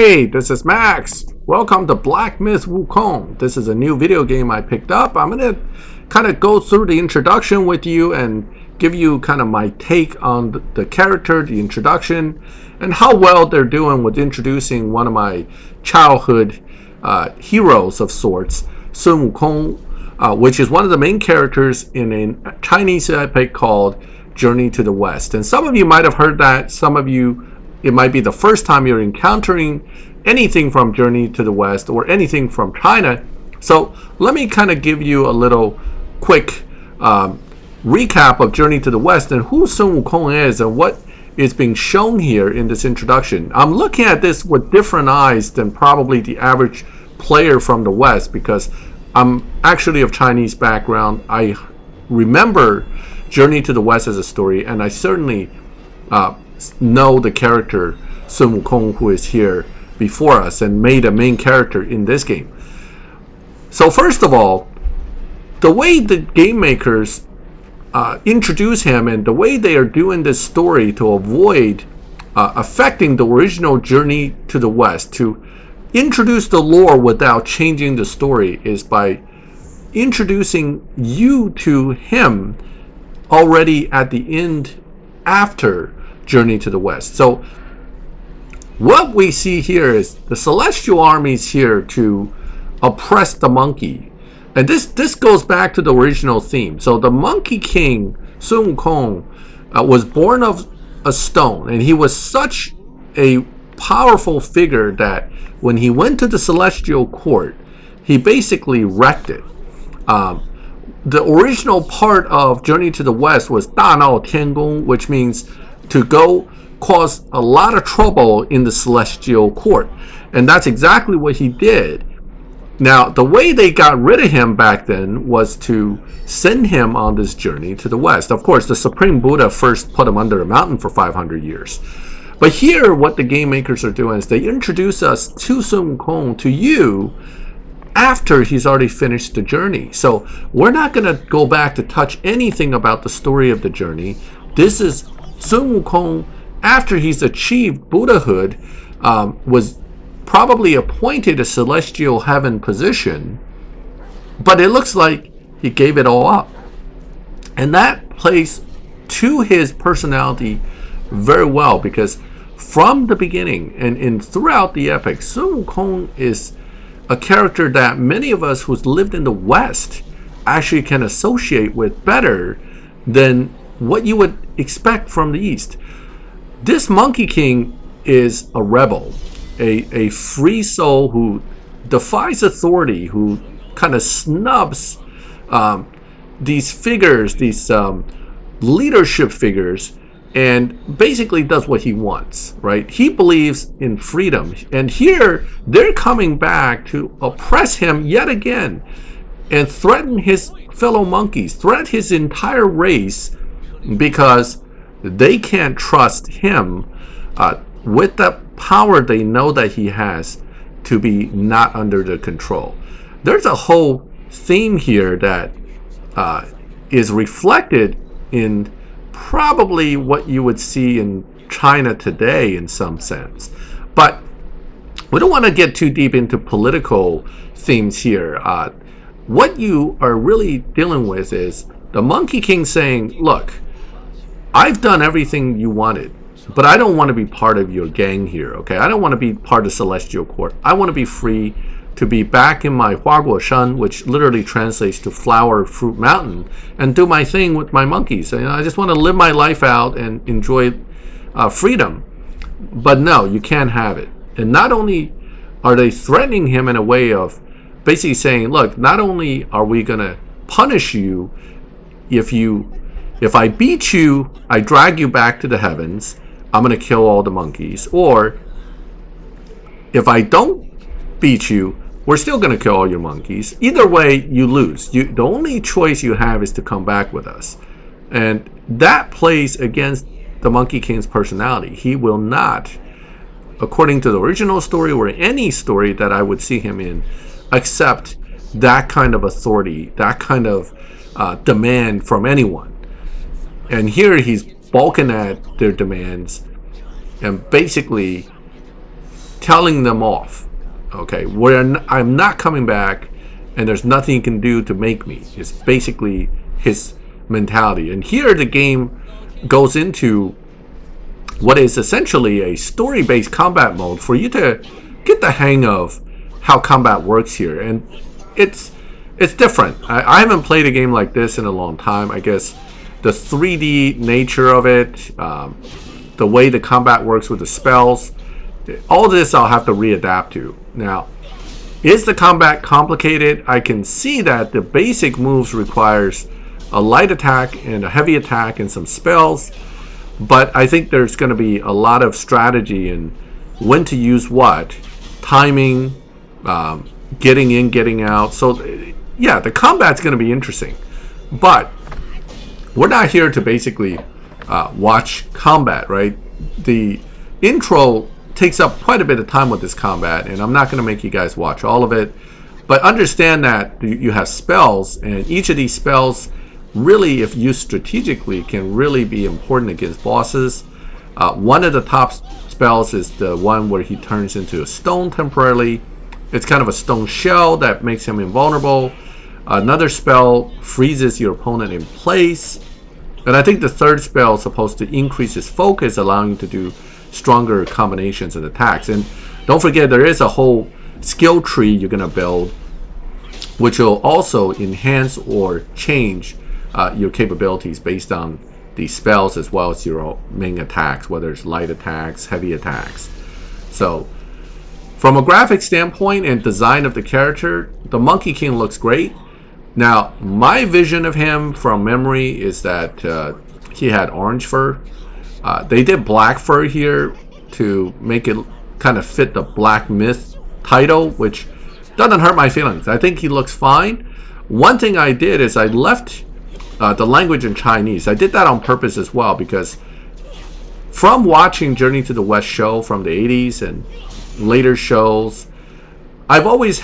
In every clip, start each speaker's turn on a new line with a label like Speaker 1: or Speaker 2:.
Speaker 1: Hey, this is Max. Welcome to Black Myth Wukong. This is a new video game I picked up. I'm going to kind of go through the introduction with you and give you kind of my take on the character, the introduction, and how well they're doing with introducing one of my childhood heroes of sorts, Sun Wukong, which is one of the main characters in a Chinese epic called Journey to the West. And some of you might have heard that, some of you it might be the first time you're encountering anything from Journey to the West or anything from China. So let me kind of give you a little quick recap of Journey to the West and who Sun Wukong is and what is being shown here in this introduction. I'm looking at this with different eyes than probably the average player from the West because I'm actually of Chinese background. I remember Journey to the West as a story, and I certainly know the character Sun Wukong, who is here before us and made a main character in this game. So first of all, the way the game makers introduce him and the way they are doing this story to avoid affecting the original Journey to the West, to introduce the lore without changing the story, is by introducing you to him already at the end after Journey to the West. So what we see here is the celestial armies here to oppress the monkey, and this goes back to the original theme. So the Monkey King Sun Wukong was born of a stone, and he was such a powerful figure that when he went to the celestial court, he basically wrecked it. The original part of Journey to the West was 大闹天宫, which means to go cause a lot of trouble in the celestial court. And that's exactly what he did. Now, the way they got rid of him back then was to send him on this journey to the West. Of course, the Supreme Buddha first put him under a mountain for 500 years. But here, what the game makers are doing is they introduce us to Sun Wukong, to you, after he's already finished the journey. So we're not going to go back to touch anything about the story of the journey. This is Sun Wukong after he's achieved Buddhahood, was probably appointed a celestial heaven position, but it looks like he gave it all up. And that plays to his personality very well, because from the beginning and throughout the epic, Sun Wukong is a character that many of us who's lived in the West actually can associate with better than what you would expect from the East. This Monkey King is a rebel, a free soul who defies authority, who kind of snubs these figures, these leadership figures, and basically does what he wants, right? He believes in freedom. And here, they're coming back to oppress him yet again and threaten his fellow monkeys, threaten his entire race, because they can't trust him with the power they know that he has to be not under their control. There's a whole theme here that is reflected in probably what you would see in China today in some sense. But we don't want to get too deep into political themes here. What you are really dealing with is the Monkey King saying, look, I've done everything you wanted, but I don't want to be part of your gang here, okay? I don't want to be part of Celestial Court. I want to be free to be back in my Huaguo Shan, which literally translates to Flower Fruit Mountain, and do my thing with my monkeys. And I just want to live my life out and enjoy freedom. But no, you can't have it. And not only are they threatening him in a way of basically saying, look, not only are we going to punish you if I beat you, I drag you back to the heavens, I'm going to kill all the monkeys. Or if I don't beat you, we're still going to kill all your monkeys. Either way, you lose. The only choice you have is to come back with us. And that plays against the Monkey King's personality. He will not, according to the original story or any story that I would see him in, accept that kind of authority, that kind of demand from anyone. And here he's balking at their demands and basically telling them off. Okay, I'm not coming back, and there's nothing you can do to make me. It's basically his mentality. And here the game goes into what is essentially a story-based combat mode for you to get the hang of how combat works here. And it's different. I haven't played a game like this in a long time. I guess the 3D nature of it, the way the combat works with the spells, all this I'll have to readapt to. Now, is the combat complicated? I can see that the basic moves requires a light attack and a heavy attack and some spells, but I think there's going to be a lot of strategy in when to use what, timing, getting in, getting out. So yeah, the combat's going to be interesting, but we're not here to basically watch combat, right? The intro takes up quite a bit of time with this combat, and I'm not going to make you guys watch all of it, but understand that you have spells, and each of these spells really, if used strategically, can really be important against bosses. One of the top spells is the one where he turns into a stone temporarily. It's kind of a stone shell that makes him invulnerable. Another spell freezes your opponent in place, and I think the third spell is supposed to increase his focus, allowing you to do stronger combinations and attacks. And don't forget, there is a whole skill tree you're going to build, which will also enhance or change your capabilities based on these spells, as well as your main attacks, whether it's light attacks, heavy attacks. So from a graphic standpoint and design of the character, the Monkey King looks great. Now, my vision of him from memory is that he had orange fur. They did black fur here to make it kind of fit the Black Myth title, which doesn't hurt my feelings. I think he looks fine. One thing I did is I left the language in Chinese. I did that on purpose as well, because from watching Journey to the West show from the 80s and later shows, I've always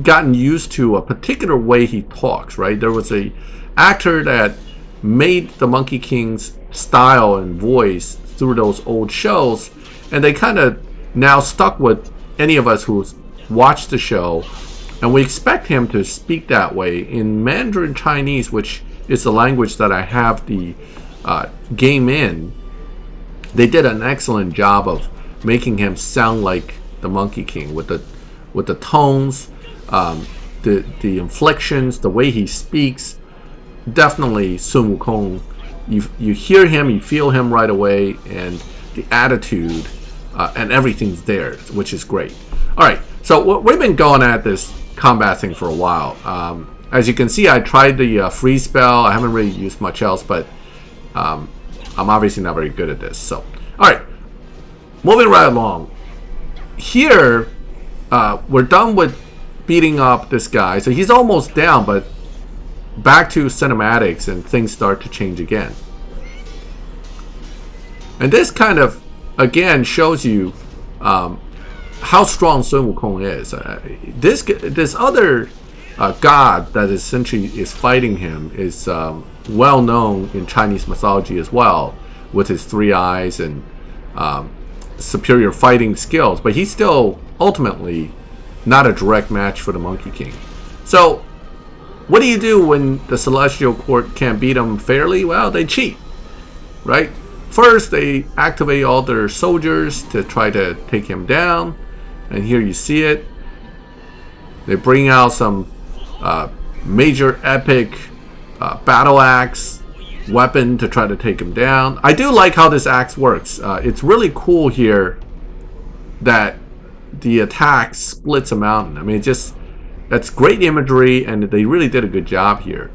Speaker 1: gotten used to a particular way he talks, right? There was a actor that made the Monkey King's style and voice through those old shows, and they kind of now stuck with any of us who's watched the show, and we expect him to speak that way in Mandarin Chinese, which is the language that I have the game in. They did an excellent job of making him sound like the Monkey King with the tones, the inflections, the way he speaks. Definitely Sun Wukong. You hear him, you feel him right away, and the attitude and everything's there, which is great. All right, so we've been going at this combat thing for a while. As you can see, I tried the freeze spell. I haven't really used much else, but I'm obviously not very good at this. So, all right, moving right along. Here, we're done with beating up this guy. So he's almost down, but back to cinematics and things start to change again. And this kind of, again, shows you how strong Sun Wukong is. This other god that essentially is fighting him is well known in Chinese mythology as well, with his 3 eyes and superior fighting skills, but he's still ultimately not a direct match for the Monkey King. So what do you do when the Celestial Court can't beat him fairly? Well, they cheat, right? First, they activate all their soldiers to try to take him down, and here you see it. They bring out some major epic battle axe weapon to try to take him down. I do like how this axe works. It's really cool here that the attack splits a mountain. I mean, that's great imagery, and they really did a good job here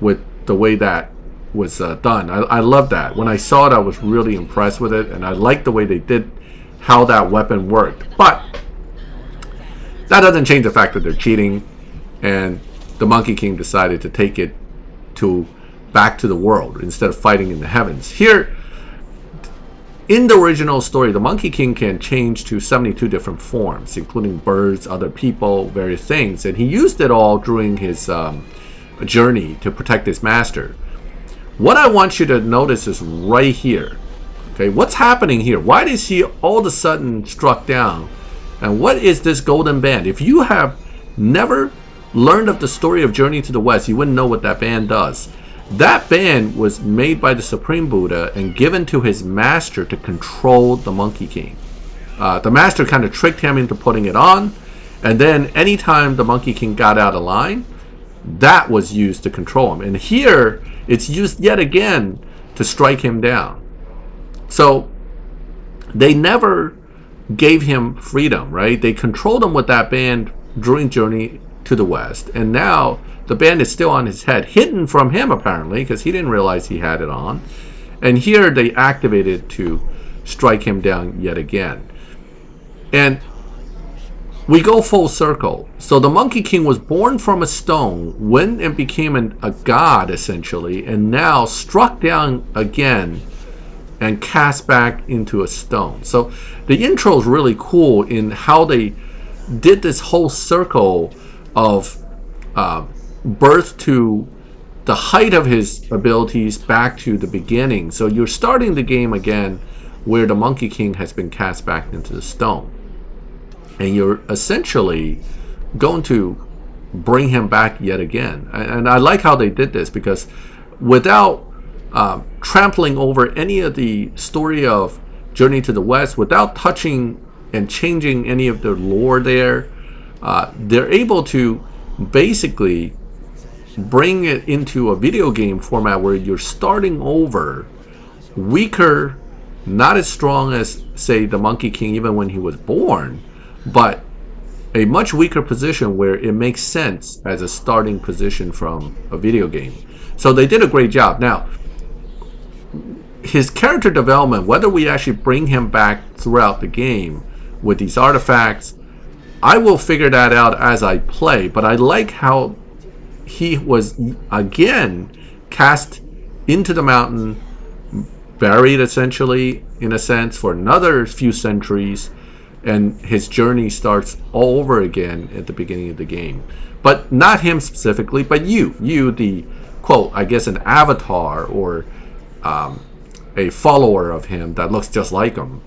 Speaker 1: with the way that was done. I love that. When I saw it, I was really impressed with it, and I liked the way they did how that weapon worked. But that doesn't change the fact that they're cheating, and the Monkey King decided to take it back to the world instead of fighting in the heavens. Here, in the original story, the Monkey King can change to 72 different forms, including birds, other people, various things, and he used it all during his journey to protect his master. What I want you to notice is right here. Okay, what's happening here? Why is he all of a sudden struck down? And what is this golden band? If you have never learned of the story of Journey to the West, you wouldn't know what that band does. That band was made by the Supreme Buddha and given to his master to control the Monkey King. The master kind of tricked him into putting it on, and then anytime the Monkey King got out of line, that was used to control him. And here, it's used yet again to strike him down. So they never gave him freedom, right? They controlled him with that band during Journey to the West, and now the band is still on his head, hidden from him apparently, because he didn't realize he had it on. And here they activated to strike him down yet again. And we go full circle. So the Monkey King was born from a stone, went and became a god essentially, and now struck down again and cast back into a stone. So the intro is really cool in how they did this whole circle of birth to the height of his abilities back to the beginning. So you're starting the game again where the Monkey King has been cast back into the stone. And you're essentially going to bring him back yet again. And I like how they did this, because without trampling over any of the story of Journey to the West, without touching and changing any of the lore there, they're able to basically bring it into a video game format where you're starting over, weaker, not as strong as, say, the Monkey King even when he was born, but a much weaker position where it makes sense as a starting position from a video game. So they did a great job. Now, his character development, whether we actually bring him back throughout the game with these artifacts, I will figure that out as I play, but I like how he was again cast into the mountain, buried essentially in a sense for another few centuries, and his journey starts all over again at the beginning of the game. But not him specifically, but you the quote, I guess an avatar or a follower of him that looks just like him,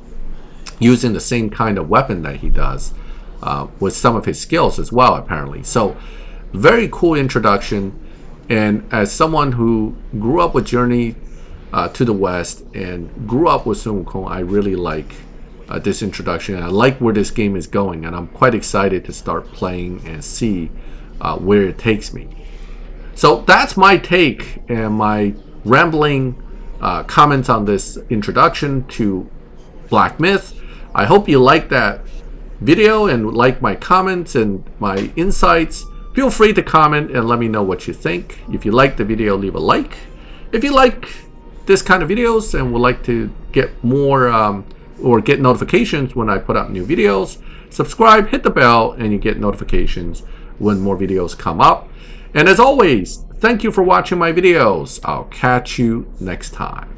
Speaker 1: using the same kind of weapon that he does, with some of his skills as well apparently. So very cool introduction. And as someone who grew up with Journey to the West and grew up with Sun Wukong, I really like this introduction. I like where this game is going, and I'm quite excited to start playing and see where it takes me. So that's my take and my rambling comments on this introduction to Black Myth. I hope you like that video and like my comments and my insights. Feel free to comment and let me know what you think. If you like the video, leave a like. If you like this kind of videos and would like to get more or get notifications when I put out new videos, subscribe, hit the bell, and you get notifications when more videos come up. And as always, thank you for watching my videos. I'll catch you next time.